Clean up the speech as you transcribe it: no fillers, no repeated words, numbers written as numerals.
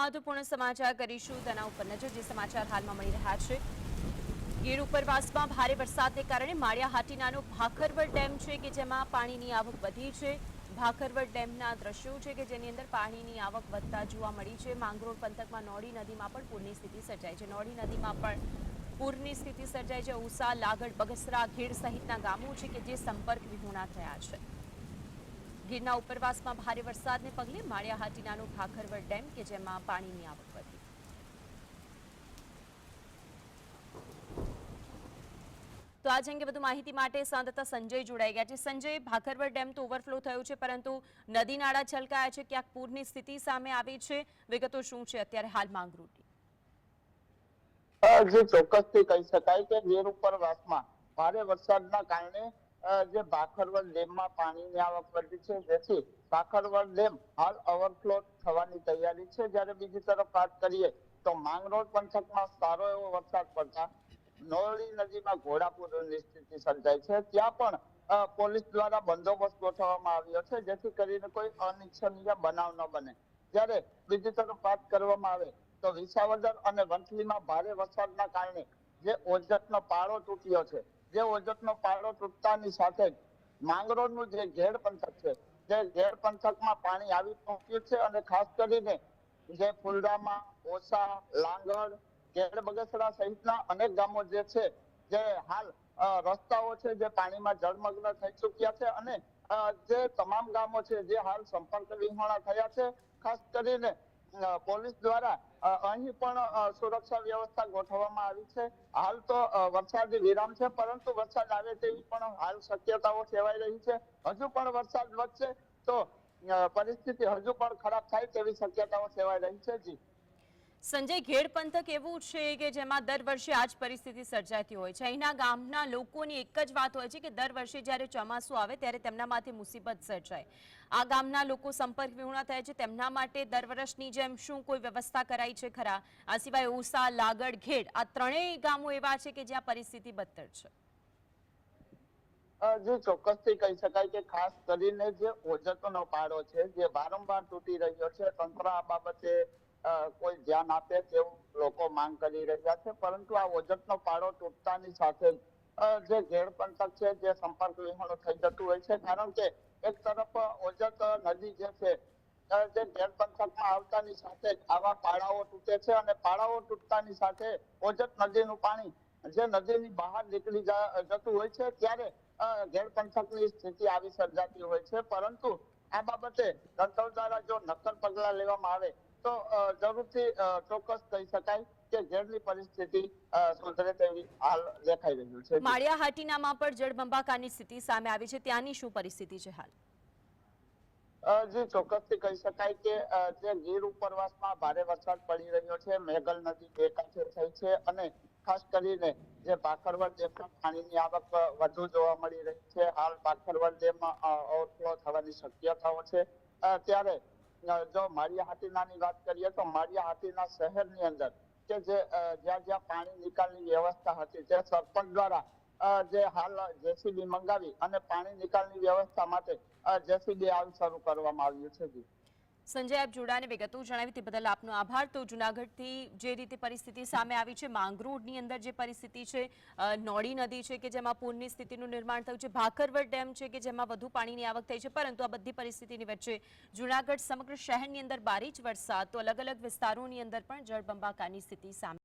મહત્વપૂર્ણ સમાચાર કરીશું તેના ઉપર નજર જે સમાચાર હાલમાં મળી રહ્યા છે ગીર ઉપરવાસમાં ભારે વરસાદને કારણે માળિયા હાટીનાનો ભાખરવડ ડેમ છે કે જેમાં પાણીની આવક વધી છે। ભાખરવડ ડેમના દ્રશ્યો છે કે જેની અંદર પાણીની આવક વધતા જોવા મળી છે। માંગરોળ પંથકમાં નોડી નદીમાં પણ પૂરની સ્થિતિ સર્જાઈ છે। નોડી નદીમાં પણ પૂરની સ્થિતિ સર્જાઈ છે। ઉસા લાગડ બગસરા ઘેડ સહિતના ગામો છે કે જે સંપર્ક વિહોણા થયા છે। ગીરના ઉપરવાસમાં ભારે વરસાદને પગલે માળિયા હાટીનાનો ભાખરવડ ડેમ કે જેમાં પાણીની આવક વધી। તો આજ અંગે વધુ માહિતી માટે સંવાદદાતા સંજય જોડાઈ ગયા છે। સંજય, ભાખરવડ ડેમ તો ઓવરફ્લો થયો છે પરંતુ નદી નાળા છલકાયા છે, ક્યાંક પૂરની સ્થિતિ સામે આવી છે, વિગતો શું છે અત્યારે હાલ માંગરોળની? જે ચોક્કસથી કહી શકાય કે ગીર ઉપરવાસમાં ભારે વરસાદના કારણે જે ભાખરવડ ડેમમાં પાણીની આવક વધી છે, જેથી ભાખરવડ ડેમ હાલ ઓવરફ્લો થવાની તૈયારી છે। જ્યારે બીજી તરફ વાત કરીએ તો માંગરોળ પંથકમાં સારો એવો વરસાદ પડતા નોળી નદીમાં ઘોડાપૂરની સ્થિતિ સર્જાઈ છે। ત્યાં પણ પોલીસ દ્વારા બંદોબસ્ત ગોઠવવામાં આવ્યો છે, જેથી કરીને કોઈ અનિચ્છનીય બનાવ ન બને। જ્યારે બીજી તરફ વાત કરવામાં આવે તો વિસાવદર અને વંથલીમાં ભારે વરસાદના કારણે જે ઓજતનો પાળો તૂટ્યો છે, જે ઓજતનો પાળો તૂટતાની સાથે માંગરોળનું જે ઘેડ પંથક છે, જે ઘેડ પંથકમાં પાણી આવી પહોંચ્યું છે અને ખાસ કરીને જે ફુલડામાં, ઓસા, લાંગડ, ઘેડ બગસરા સહિતના અનેક ગામો જે છે, જે હાલ રસ્તાઓ છે જે પાણીમાં જળમગ્ન થઈ ચૂક્યા છે અને જે તમામ ગામો છે જે હાલ સંપર્ક વિહોણા થયા છે। ખાસ કરીને પોલીસ દ્વારા અહીં પણ સુરક્ષા વ્યવસ્થા ગોઠવવામાં આવી છે। હાલ તો વરસાદી વિરામ છે, પરંતુ વરસાદ આવે તેવી પણ હાલ શક્યતાઓ સેવાઈ રહી છે। હજુ પણ વરસાદ વધશે તો પરિસ્થિતિ હજુ પણ ખરાબ થાય તેવી શક્યતાઓ સેવાઈ રહી છે। જી સંજય, ઘેડ પંથક એવું છે કે જેમાં દર વર્ષે આ જ પરિસ્થિતિ સર્જાતી હોય છે। અહીંના ગામના લોકોની એક જ વાત હોય છે કે દર વર્ષે જ્યારે ચોમાસું આવે ત્યારે તેમના માથે મુસીબત સર્જાય। આ ગામના લોકો સંપર્ક વિહોણા થયા છે, તેમના માટે દર વર્ષની જેમ શું કોઈ વ્યવસ્થા કરાઈ છે ખરા? આ સિવાય ઉસા, લાગડ, ઘેડ આ ત્રણેય ગામો એવા છે કે જ્યાં પરિસ્થિતિ બદતર છે। જે ચોક્કસથી કહી શકાય કે ખાસ કરીને જે ઓજતનો પાડો છે જે વારંવાર તૂટી રહ્યો છે, તંત્ર આ બાબતે કોઈ ધ્યાન આપે તેવું લોકો માંગ કરી રહ્યા છે। પરંતુ આ ઓજતનો પાડો તૂટતાની સાથે જે ઘેડ પંથક છે જે સંપર્ક વિહોણું થઈ જતું હોય છે, કારણ કે એક તરફ ઓજત નદી જે છે જે ઘેડ પંથકમાં આવતાની સાથે આવા પાડાઓ તૂટે છે અને પાડાઓ તૂટતાની સાથે ઓજત નદીનું પાણી જે નદીની બહાર નીકળી જતું હોય છે, ત્યારે ઘેડ પંથકની સ્થિતિ આવી સર્જાતી હોય છે। પરંતુ આ બાબતે તંત્ર દ્વારા જો નક્કર પગલા લેવામાં આવે તો જરૂરથી ચોક્કસ કહી શકાય કે ઘેડની પરિસ્થિતિ સુધરે તેવી હાલ દેખાઈ રહ્યું છે। માળિયા હાટીનામાં પણ જળબંબાકારની સ્થિતિ સામે આવી છે, ત્યાંની શું પરિસ્થિતિ છે હાલ? જે ચોક્કસથી કહી શકાય કે જે ગીર ઉપરવાસમાં ભારે વરસાદ પડી રહ્યો છે, મેઘલ નદી બે કાંઠે થઈ છે અને ખાસ કરીને જે ભાખરવડ ડેમમાં પાણીની આવક વધુ જોવા મળી રહી છે। હાલ ભાખરવડ ડેમમાં ઓવરફ્લો થવાની શક્યતાઓ છે। ત્યારે જો માળિયા હાટીનાની વાત કરીએ તો માળિયા હાટીના શહેરની અંદર કે જે જ્યાં જ્યાં પાણી નિકાલની વ્યવસ્થા હતી તે સરપંચ દ્વારા જે હાલ જેસીબી મંગાવી અને પાણી નિકાલની વ્યવસ્થા માટે જેસીબી હાલ શરૂ કરવામાં આવ્યું છે। સંજય, આપ જોડાને વિગતો જણાવી તે બદલ આપનો આભાર। તો જૂનાગઢથી જે રીતે પરિસ્થિતિ સામે આવી છે, માંગરોળની અંદર જે પરિસ્થિતિ છે, નોડી નદી છે કે જેમાં પૂરની સ્થિતિનું નિર્માણ થયું છે, ભાખરવડ ડેમ છે કે જેમાં વધુ પાણીની આવક થઈ છે, પરંતુ આ બધી પરિસ્થિતિની વચ્ચે જૂનાગઢ સમગ્ર શહેરની અંદર ભારે જ વરસાદ, તો અલગ અલગ વિસ્તારોની અંદર પણ જળબંબાકારની સ્થિતિ સામે